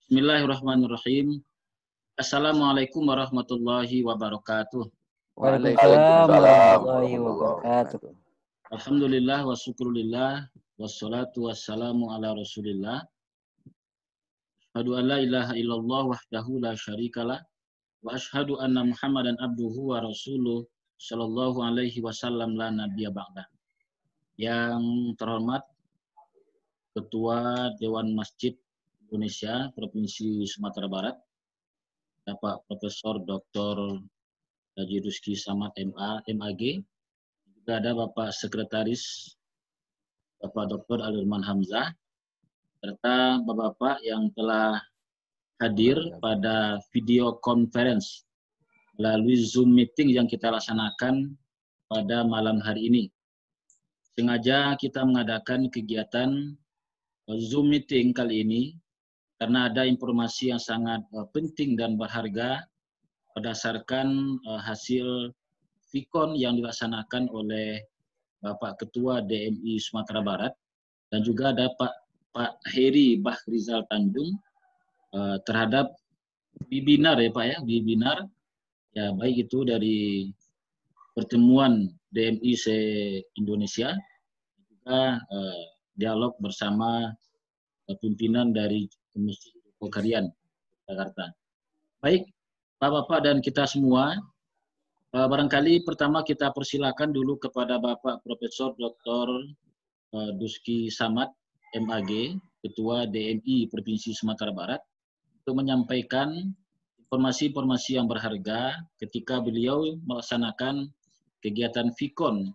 Bismillahirrahmanirrahim. Assalamualaikum warahmatullahi wabarakatuh. Waalaikumsalam warahmatullahi wabarakatuh. Alhamdulillah wa syukurillah wassalatu wassalamu ala Rasulillah. Asyhadu an la ilaha illallah wahdahu la syarikalah wa asyhadu anna Muhammadan abduhu wa rasuluh sallallahu alaihi wasallam la nabiyya ba'dah. Yang terhormat Ketua Dewan Masjid Indonesia Provinsi Sumatera Barat, Bapak Profesor Dr. Haji Rusky Samad MAG. Juga ada Bapak Sekretaris Bapak Dr. Alirman Hamzah, serta Bapak-Bapak yang telah hadir pada video conference melalui Zoom meeting yang kita laksanakan pada malam hari ini. Sengaja kita mengadakan kegiatan Zoom meeting kali ini karena ada informasi yang sangat penting dan berharga berdasarkan hasil Vikon yang dilaksanakan oleh Bapak Ketua DMI Sumatera Barat dan juga ada Pak Heri Bahrizal Tanjung terhadap webinar ya Pak ya, webinar ya baik itu dari pertemuan DMI se-Indonesia, juga dialog bersama pimpinan dari Komisi Kekarian Jakarta. Baik, Bapak-Bapak dan kita semua, barangkali pertama kita persilakan dulu kepada Bapak Profesor Dr. Rusky Samad MAG, Ketua DMI Provinsi Sumatera Barat, untuk menyampaikan informasi-informasi yang berharga ketika beliau melaksanakan kegiatan Vikon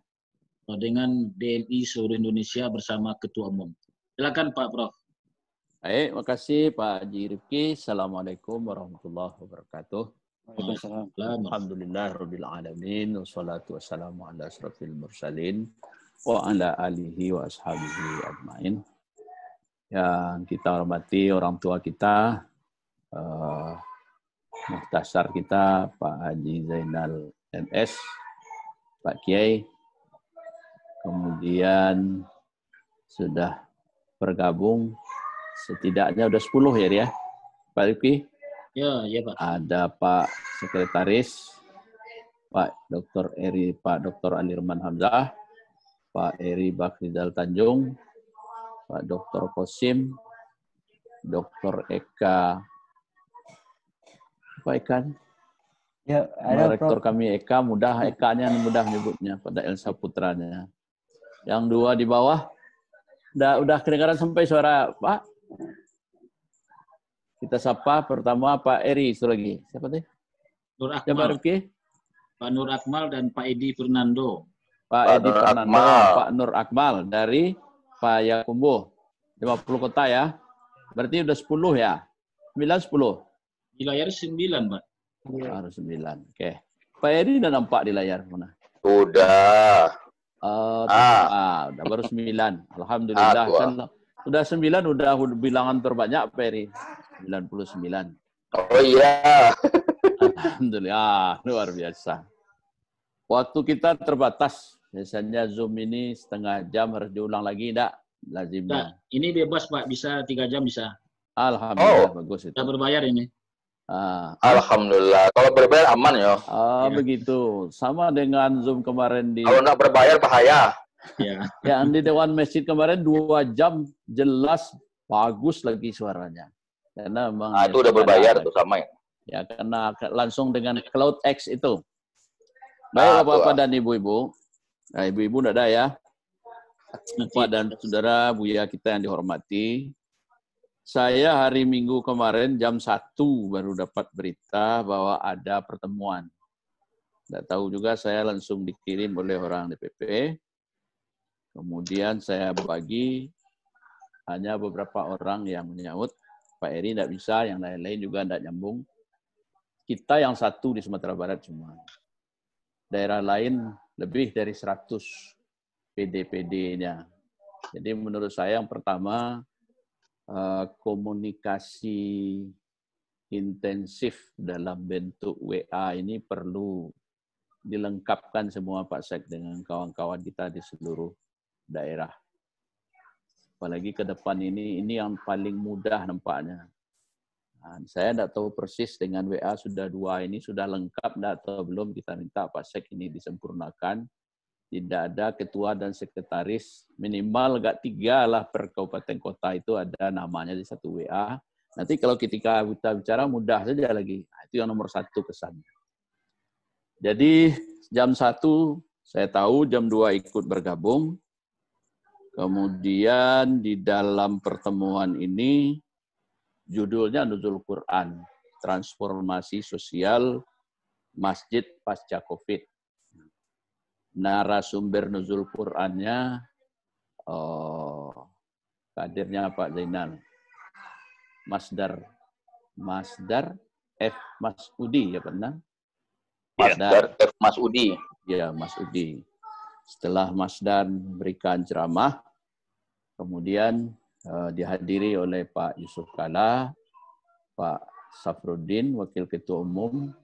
dengan DMI seluruh Indonesia bersama Ketua Umum. Silakan Pak Prof. Baik, makasih Pak Haji Rifki. Assalamualaikum warahmatullahi wabarakatuh. Alhamdulillah rabbil alamin wassalatu wassalamu ala asrofil mursalin wa ala alihi wa ashabihi ajmain. Yang kita hormati orang tua kita, muhtasar kita Pak Haji Zainal MS, Pak Kiai, kemudian sudah bergabung setidaknya udah 10 ya Pak Rifki? Ya Pak. Ada Pak Sekretaris, Pak Dr. Alirman Hamzah, Pak Heri Bahrizal Tanjung, Pak Dr. Kosim, Dr. Eka, Pak Eka? Ya, ada Rektor kami Eka, Eka-nya mudah menyebutnya, pada Elsa putranya. Yang dua di bawah, udah kedengaran sampai suara Pak? Kita sapa pertama Pak Eri, itu lagi. Siapa tadi? Nur Akmal. Pak Nur Akmal dan Pak Edi Fernando. Pak Edi Fernando, Pak Nur Akmal dari Pak Yakumbo. 50 kota ya. Berarti udah 10 ya? 9, 10? Di layar 9, Pak. Harus 9. Oke. Pak Edi udah nampak di layar mana? Udah. Udah baru 9. Alhamdulillah. Kan udah 9 udah bilangan terbanyak Pak Edi. 99. Oh iya. Alhamdulillah. Luar biasa. Waktu kita terbatas. Biasanya Zoom ini setengah jam harus diulang lagi, enggak? Lazimnya. Nah, ini bebas Pak, bisa 3 jam bisa. Alhamdulillah, bagus itu. Kita berbayar ini. Alhamdulillah. Kalau berbayar aman ya. Ya. Begitu. Sama dengan Zoom kemarin di. Kalau nggak berbayar bahaya. Ya. Yang di Dewan Masjid kemarin 2 jam jelas bagus lagi suaranya. Karena memang itu udah berbayar tuh sama ya. Ya, karena langsung dengan CloudX itu. Baik Bapak-bapak dan Ibu-ibu. Nah, Ibu-ibu enggak ada ya. Bapak dan Saudara Buya kita yang dihormati. Saya hari Minggu kemarin jam 1 baru dapat berita bahwa ada pertemuan. Tidak tahu juga, saya langsung dikirim oleh orang DPP. Kemudian saya bagi, hanya beberapa orang yang menyaut. Pak Eri tidak bisa, yang lain-lain juga tidak nyambung. Kita yang 1 di Sumatera Barat semua. Daerah lain lebih dari 100 PD-PD-nya. Jadi menurut saya yang pertama, komunikasi intensif dalam bentuk WA ini perlu dilengkapkan semua Pak Sek dengan kawan-kawan kita di seluruh daerah. Apalagi ke depan ini yang paling mudah nampaknya. Saya tidak tahu persis dengan WA sudah 2 ini sudah lengkap enggak atau belum, kita minta Pak Sek ini disempurnakan. Tidak ada ketua dan sekretaris, minimal enggak 3 lah per kabupaten kota itu ada namanya di satu WA. Nanti kalau ketika kita bicara mudah saja lagi. Nah, itu yang nomor 1 kesannya. Jadi jam 1 saya tahu, jam 2 ikut bergabung. Kemudian di dalam pertemuan ini judulnya Nuzul Quran, Transformasi Sosial Masjid Pasca Covid. Narasumber Nuzul Qurannya kadirnya Pak Zainal. Masdar F. Masudi ya benar? Masdar F. Masudi. Ya, Mas Udi. Setelah Masdar memberikan ceramah, kemudian dihadiri oleh Pak Yusuf Kala, Pak Safruddin, Wakil Ketua Umum,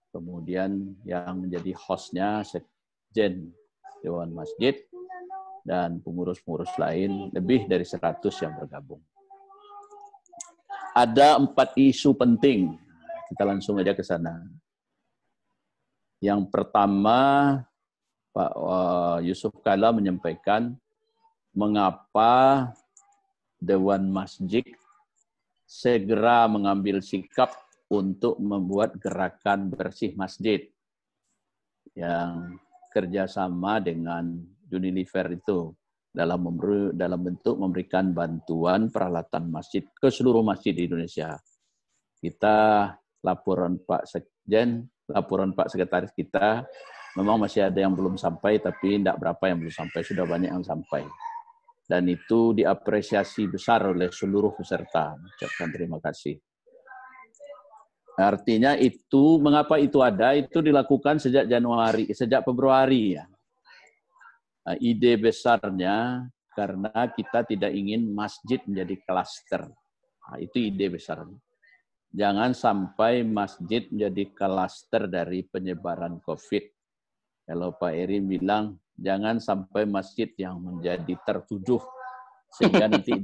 kemudian yang menjadi hostnya Sekjen Dewan Masjid, dan pengurus-pengurus lain, lebih dari 100 yang bergabung. Ada 4 isu penting, kita langsung aja ke sana. Yang pertama, Pak Yusuf Kala menyampaikan mengapa Dewan Masjid segera mengambil sikap untuk membuat gerakan bersih masjid yang kerjasama dengan Unilever itu dalam bentuk memberikan bantuan peralatan masjid ke seluruh masjid di Indonesia. Kita laporan Pak Sekjen, laporan Pak Sekretaris kita, memang masih ada yang belum sampai, tapi tidak berapa yang belum sampai, sudah banyak yang sampai. Dan itu diapresiasi besar oleh seluruh peserta. Ucapkan terima kasih. Artinya itu, mengapa itu ada, itu dilakukan sejak Februari ya. Nah, ide besarnya karena kita tidak ingin masjid menjadi klaster. Nah, itu ide besarnya. Jangan sampai masjid menjadi klaster dari penyebaran COVID. Kalau Pak Eri bilang, jangan sampai masjid yang menjadi tertuduh sehingga nanti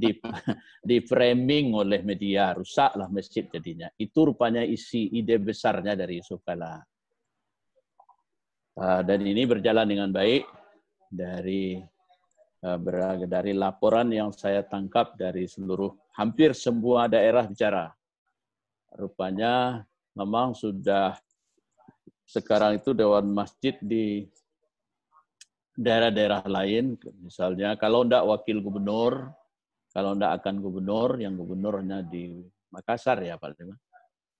di framing oleh media, rusaklah masjid jadinya. Itu rupanya ide besarnya dari Yusuf Kala. Dan ini berjalan dengan baik dari laporan yang saya tangkap dari hampir semua daerah bicara. Rupanya memang sudah sekarang itu Dewan Masjid di daerah-daerah lain, misalnya kalau enggak wakil gubernur, kalau enggak akan gubernur, yang gubernurnya di Makassar ya Pak.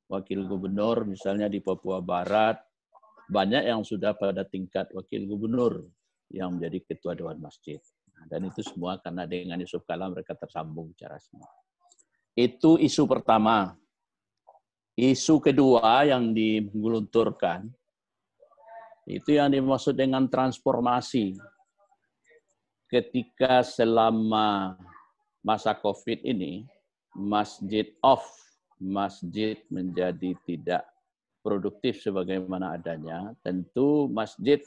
Wakil gubernur misalnya di Papua Barat, banyak yang sudah pada tingkat wakil gubernur yang menjadi ketua Dewan Masjid. Dan itu semua karena dengan Yusuf Kala mereka tersambung bicara semua. Itu isu pertama. Isu kedua yang digelunturkan, itu yang dimaksud dengan transformasi. Ketika selama masa COVID ini, masjid off, masjid menjadi tidak produktif sebagaimana adanya, tentu masjid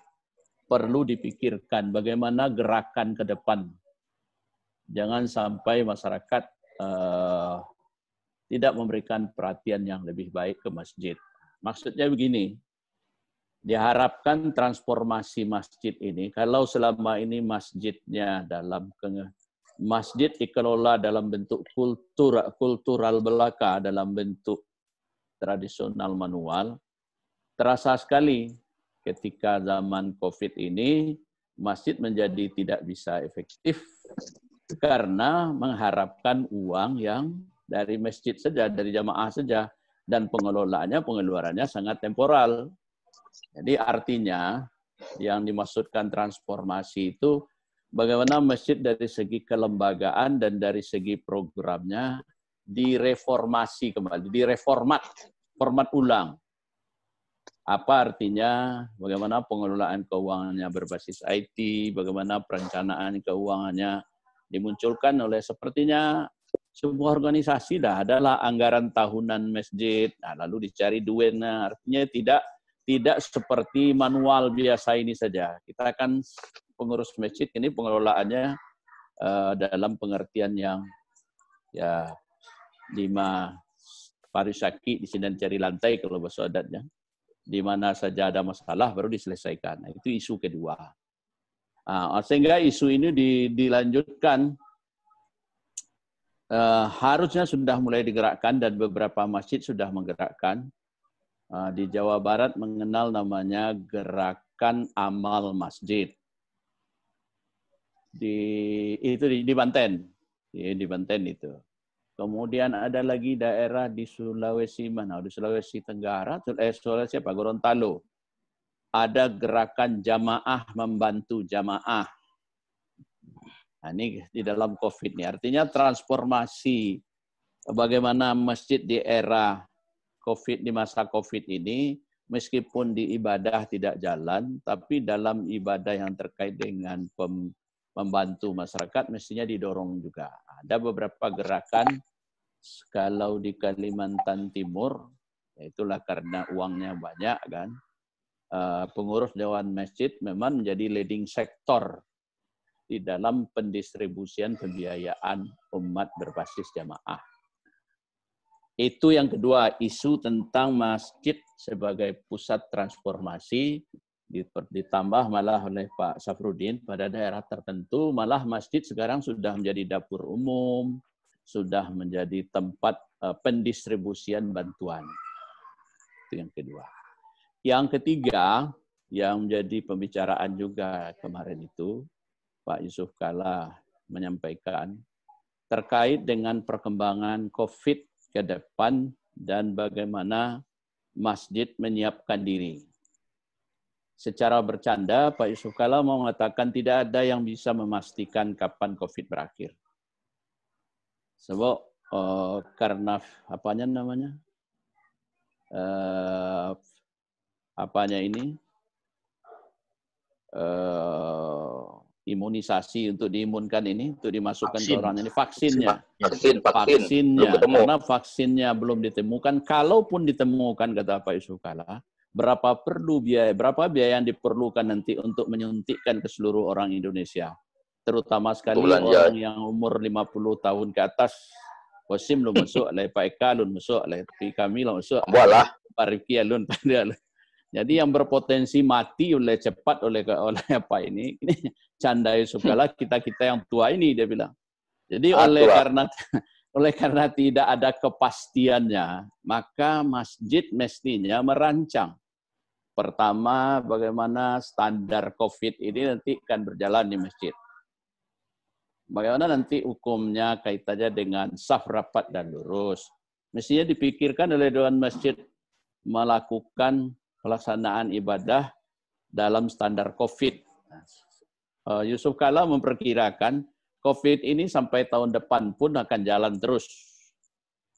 perlu dipikirkan bagaimana gerakan ke depan. Jangan sampai masyarakat tidak memberikan perhatian yang lebih baik ke masjid. Maksudnya begini, diharapkan transformasi masjid ini, kalau selama ini masjidnya masjid dikelola dalam bentuk kultural belaka, dalam bentuk tradisional manual, terasa sekali ketika zaman COVID ini, masjid menjadi tidak bisa efektif karena mengharapkan uang yang dari masjid saja, dari jamaah saja, dan pengeluarannya sangat temporal. Jadi artinya yang dimaksudkan transformasi itu bagaimana masjid dari segi kelembagaan dan dari segi programnya direformasi kembali, format ulang. Apa artinya, bagaimana pengelolaan keuangannya berbasis IT, bagaimana perencanaan keuangannya dimunculkan oleh sepertinya sebuah organisasi adalah anggaran tahunan masjid, lalu dicari duitnya, artinya tidak seperti manual biasa ini saja. Kita akan pengurus masjid ini pengelolaannya dalam pengertian yang ya 5 Farisaki di sini cari lantai kalau bahasa adatnya. Di mana saja ada masalah baru diselesaikan. Nah, itu isu kedua. Sehingga isu ini dilanjutkan, harusnya sudah mulai digerakkan dan beberapa masjid sudah menggerakkan. Di Jawa Barat mengenal namanya Gerakan Amal Masjid. Di Banten. Di Banten itu. Kemudian ada lagi daerah di Sulawesi mana? Di Sulawesi Tenggara, Sulawesi apa? Gorontalo. Ada gerakan jamaah membantu jamaah. Nah, ini di dalam COVID ini. Artinya transformasi bagaimana masjid di era COVID, di masa COVID ini, meskipun di ibadah tidak jalan, tapi dalam ibadah yang terkait dengan membantu masyarakat mestinya didorong juga. Ada beberapa gerakan, kalau di Kalimantan Timur, itulah karena uangnya banyak kan, pengurus Dewan Masjid memang menjadi leading sektor di dalam pendistribusian pembiayaan umat berbasis jamaah. Itu yang kedua, isu tentang masjid sebagai pusat transformasi, ditambah malah oleh Pak Safruddin pada daerah tertentu, malah masjid sekarang sudah menjadi dapur umum, sudah menjadi tempat pendistribusian bantuan. Itu yang kedua. Yang ketiga, yang menjadi pembicaraan juga kemarin itu, Pak Yusuf Kalla menyampaikan, terkait dengan perkembangan COVID ke depan dan bagaimana masjid menyiapkan diri. Secara bercanda, Pak Yusuf Kalla mau mengatakan tidak ada yang bisa memastikan kapan COVID berakhir. Sebab karena apanya namanya? Imunisasi untuk diimunkan ini, untuk dimasukkan ke orang ini, vaksinnya. Karena vaksinnya belum ditemukan, kalaupun ditemukan, kata Pak Yusuf Kalla, berapa biaya yang diperlukan nanti untuk menyuntikkan ke seluruh orang Indonesia, terutama sekali orang yang umur 50 tahun ke atas. Wasim belum masuk, Pak Eka belum masuk, kami belum masuk, Pak Rifki belum. Jadi yang berpotensi mati cepat oleh apa ini canda Yusuf Kalla, kita yang tua ini, dia bilang. Jadi oleh karena tidak ada kepastiannya, maka masjid mestinya merancang. Pertama, bagaimana standar COVID ini nanti akan berjalan di masjid. Bagaimana nanti hukumnya kaitannya dengan saf rapat dan lurus. Mestinya dipikirkan oleh Dewan Masjid melakukan pelaksanaan ibadah dalam standar COVID. Yusuf Kalla memperkirakan COVID ini sampai tahun depan pun akan jalan terus.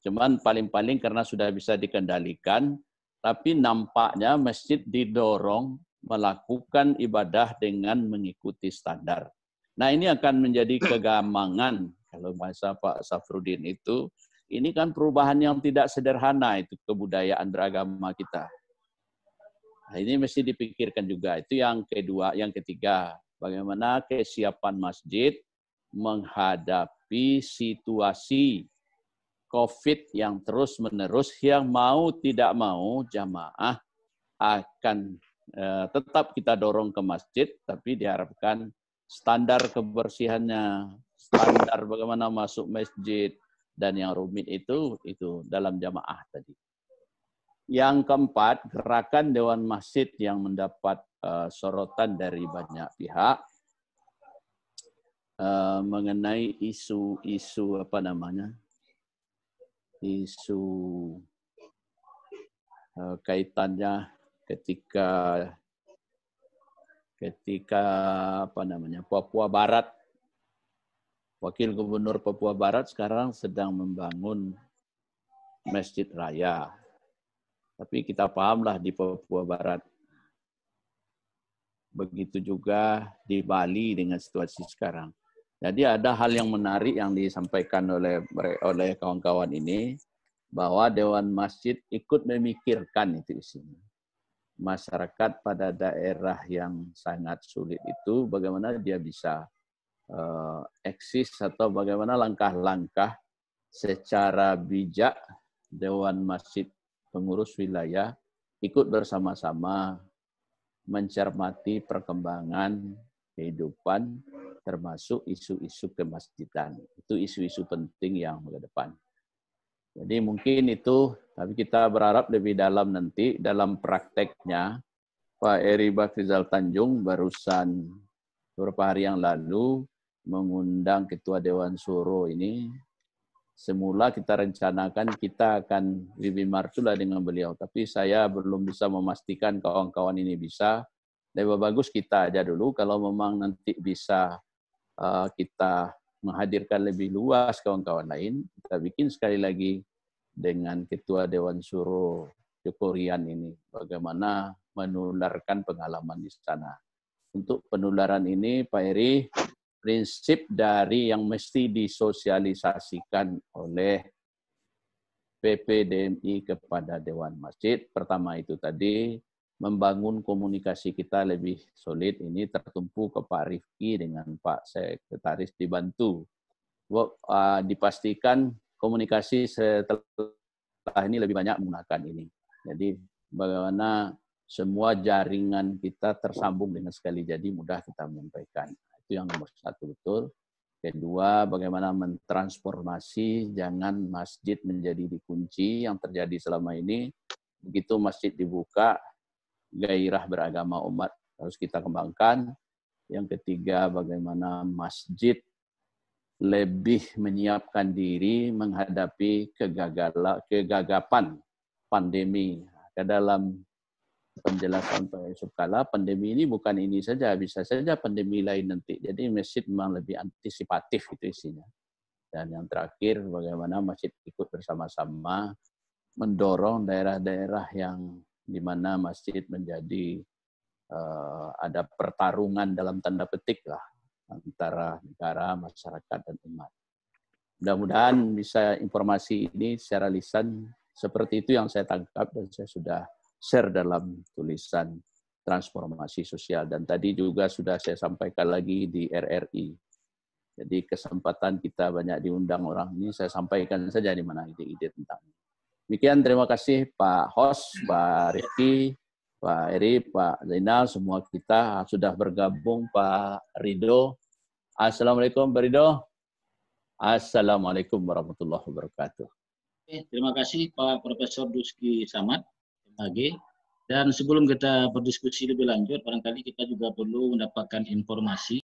Cuman paling-paling karena sudah bisa dikendalikan, tapi nampaknya masjid didorong melakukan ibadah dengan mengikuti standar. Nah, ini akan menjadi kegamangan kalau bahasa Pak Safruddin itu. Ini kan perubahan yang tidak sederhana itu kebudayaan beragama kita. Nah, ini mesti dipikirkan juga. Itu yang kedua, yang ketiga, bagaimana kesiapan masjid menghadapi situasi COVID yang terus-menerus, yang mau tidak mau jamaah akan tetap kita dorong ke masjid, tapi diharapkan standar kebersihannya, standar bagaimana masuk masjid, dan yang rumit itu dalam jamaah tadi. Yang keempat, gerakan Dewan Masjid yang mendapat sorotan dari banyak pihak mengenai isu apa namanya? Isu kaitannya ketika apa namanya? Papua Barat. Wakil Gubernur Papua Barat sekarang sedang membangun Masjid Raya. Tapi kita pahamlah di Papua Barat. Begitu juga di Bali dengan situasi sekarang. Jadi ada hal yang menarik yang disampaikan oleh kawan-kawan ini, bahwa Dewan Masjid ikut memikirkan itu isinya. Masyarakat pada daerah yang sangat sulit itu, bagaimana dia bisa eksis atau bagaimana langkah-langkah secara bijak Dewan Masjid Pengurus Wilayah ikut bersama-sama mencermati perkembangan kehidupan termasuk isu-isu kemasjidan. Itu isu-isu penting yang ke depan. Jadi mungkin itu, tapi kita berharap lebih dalam nanti dalam prakteknya. Pak Eri Bakrizal Tanjung barusan beberapa hari yang lalu mengundang Ketua Dewan Syuro ini. Semula kita rencanakan kita akan webinar pula dengan beliau, tapi saya belum bisa memastikan kawan-kawan ini bisa. Lebih bagus kita aja dulu, kalau memang nanti bisa kita menghadirkan lebih luas kawan-kawan lain, kita bikin sekali lagi dengan Ketua Dewan Syuro Joko Rian ini, bagaimana menularkan pengalaman di sana. Untuk penularan ini, Pak Eri, prinsip dari yang mesti disosialisasikan oleh PPDMI kepada Dewan Masjid. Pertama itu tadi, membangun komunikasi kita lebih solid. Ini tertumpu ke Pak Rifki dengan Pak Sekretaris dibantu. Dipastikan komunikasi setelah ini lebih banyak menggunakan ini. Jadi bagaimana semua jaringan kita tersambung dengan sekali jadi mudah kita menyampaikan. Itu yang nomor satu betul. Kedua, bagaimana mentransformasi, jangan masjid menjadi dikunci yang terjadi selama ini. Begitu masjid dibuka, gairah beragama umat harus kita kembangkan. Yang ketiga, bagaimana masjid lebih menyiapkan diri menghadapi kegagapan pandemi. Ke dalam penjelasan Pak Yusuf Kala, pandemi ini bukan ini saja, bisa saja pandemi lain nanti. Jadi masjid memang lebih antisipatif itu isinya. Dan yang terakhir, bagaimana masjid ikut bersama-sama mendorong daerah-daerah yang di mana masjid menjadi ada pertarungan dalam tanda petik lah antara negara, masyarakat, dan umat. Mudah-mudahan bisa informasi ini secara lisan seperti itu yang saya tangkap dan saya sudah share dalam tulisan transformasi sosial. Dan tadi juga sudah saya sampaikan lagi di RRI. Jadi kesempatan kita banyak diundang orang ini, saya sampaikan saja di mana ide-ide tentang ini. Demikian, terima kasih Pak Host, Pak Rifki, Pak Eri, Pak Zainal, semua kita sudah bergabung, Pak Ridho. Assalamualaikum Pak Ridho. Assalamualaikum warahmatullahi wabarakatuh. Terima kasih Pak Profesor Duski Samad, MAG. Dan sebelum kita berdiskusi lebih lanjut, barangkali kita juga perlu mendapatkan informasi